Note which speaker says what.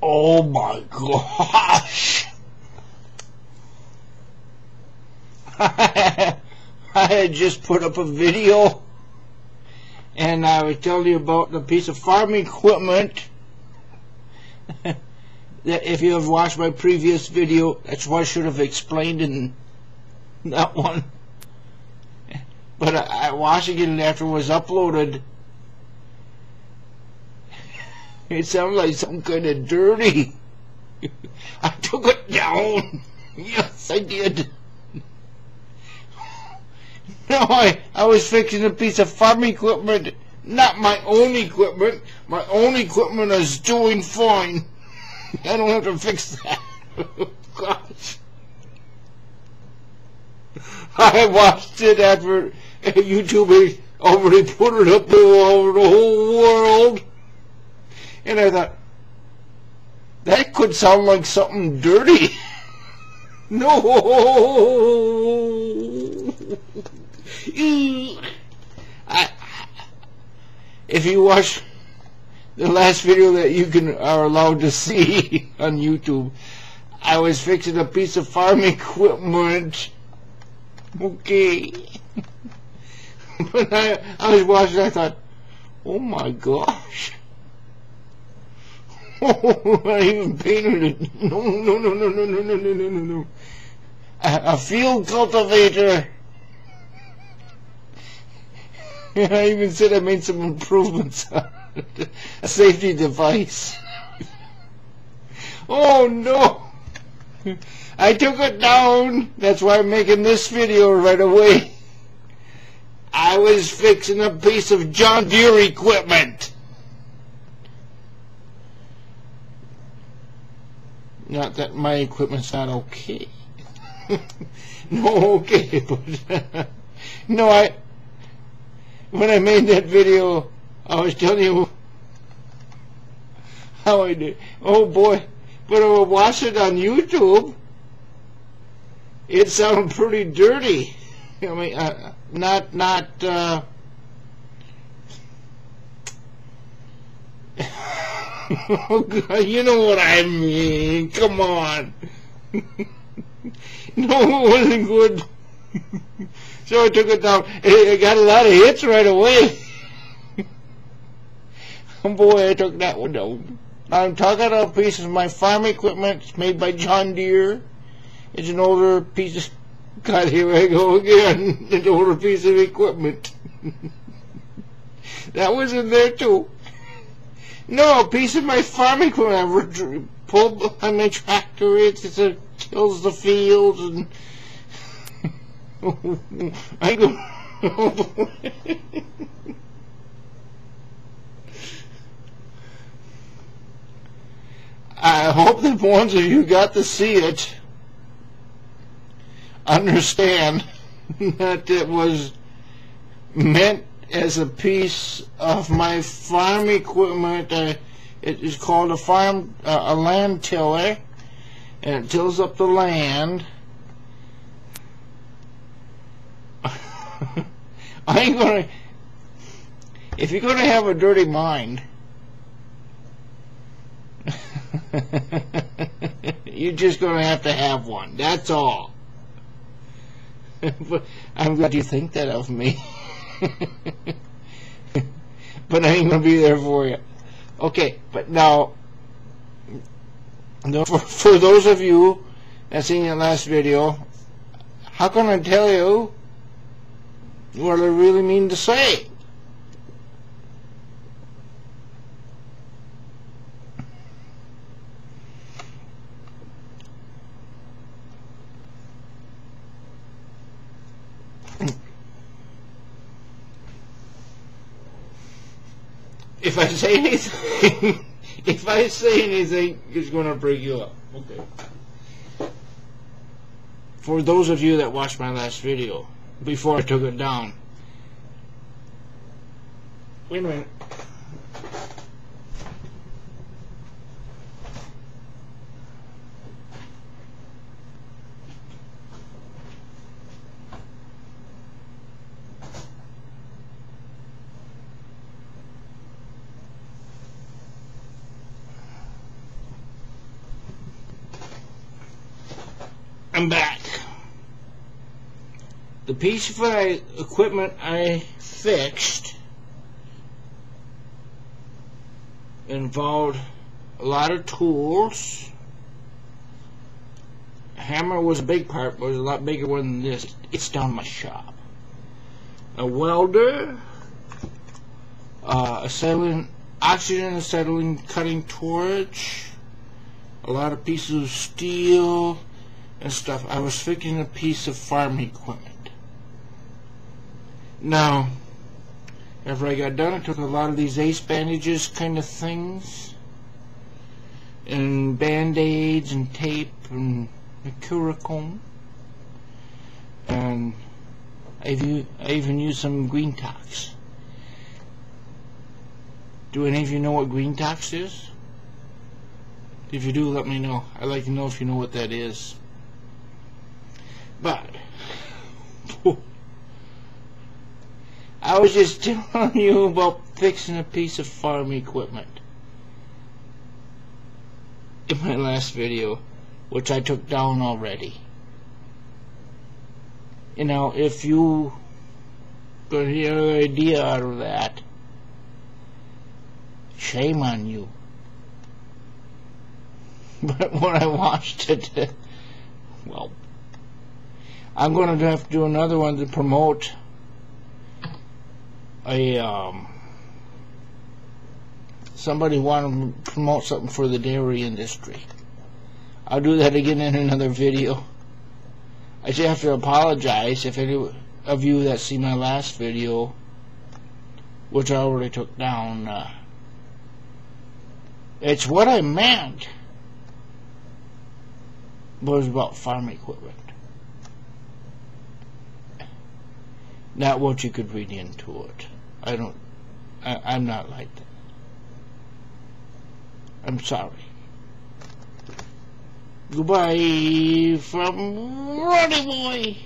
Speaker 1: Oh my gosh! I had just put up a video and I was telling you about the piece of farm equipment that if you have watched my previous video, that's what I should have explained in that one. But I watching it after it was uploaded, it sounded like something kind of dirty. I took it down. Yes, I did. No, I was fixing a piece of farm equipment, not my own equipment. My own equipment is doing fine. I don't have to fix that. Gosh. I watched it after YouTube already put it up all over the whole world. And I thought, that could sound like something dirty. No. If you watch the last video that you are allowed to see on YouTube, I was fixing a piece of farm equipment. Okay. But I was watching, I thought, oh my gosh. Oh, I even painted it. No. A field cultivator. I even said I made some improvements on it. A safety device. Oh no. I took it down. That's why I'm making this video right away. I was fixing a piece of John Deere equipment. Not that my equipment's not okay. No, okay, but no, when I made that video, I was telling you how I did. Oh boy, but I watched it on YouTube. It sounded pretty dirty. I mean, not. You know what I mean. Come on. No, it wasn't good. So I took it down. It got a lot of hits right away. Oh boy, I took that one down. I'm talking about pieces of my farm equipment. It's made by John Deere. It's an older piece of... God, here I go again. An older piece of equipment. That was in there too. No, a piece of my farm equipment. I pulled behind my tractor. It tills the fields and... I go... I hope that ones of you got to see it understand that it was meant as a piece of my farm equipment. It is called a land tiller, and it tills up the land. I ain't gonna. If you're gonna have a dirty mind, you're just gonna have to have one. That's all. But I'm glad you think that of me. But I ain't gonna be there for you. Okay, but now, for those of you that seen the last video, how can I tell you what I really mean to say? If I say anything, it's going to break you up. Okay. For those of you that watched my last video, before I took it down. Wait a minute. I'm back. The piece of equipment I fixed involved a lot of tools. A hammer was a big part, but it was a lot bigger one than this. It's down my shop. A welder, oxygen acetylene cutting torch, a lot of pieces of steel and stuff. I was fixing a piece of farm equipment. Now, after I got done, I took a lot of these ace bandages kind of things, and band-aids and tape and Curacone, and I even used some green tox. Do any of you know what green tox is? If you do, let me know. I'd like to know if you know what that is. But I was just telling you about fixing a piece of farm equipment in my last video, which I took down already. You know, if you got any other idea out of that, shame on you. But when I watched it, well, I'm going to have to do another one to promote somebody wanted to promote something for the dairy industry. I'll do that again in another video. I just have to apologize if any of you that see my last video, which I already took down, it's what I meant was about farm equipment, not what you could read into it. I'm not like that. I'm sorry. Goodbye from Roddy Boy.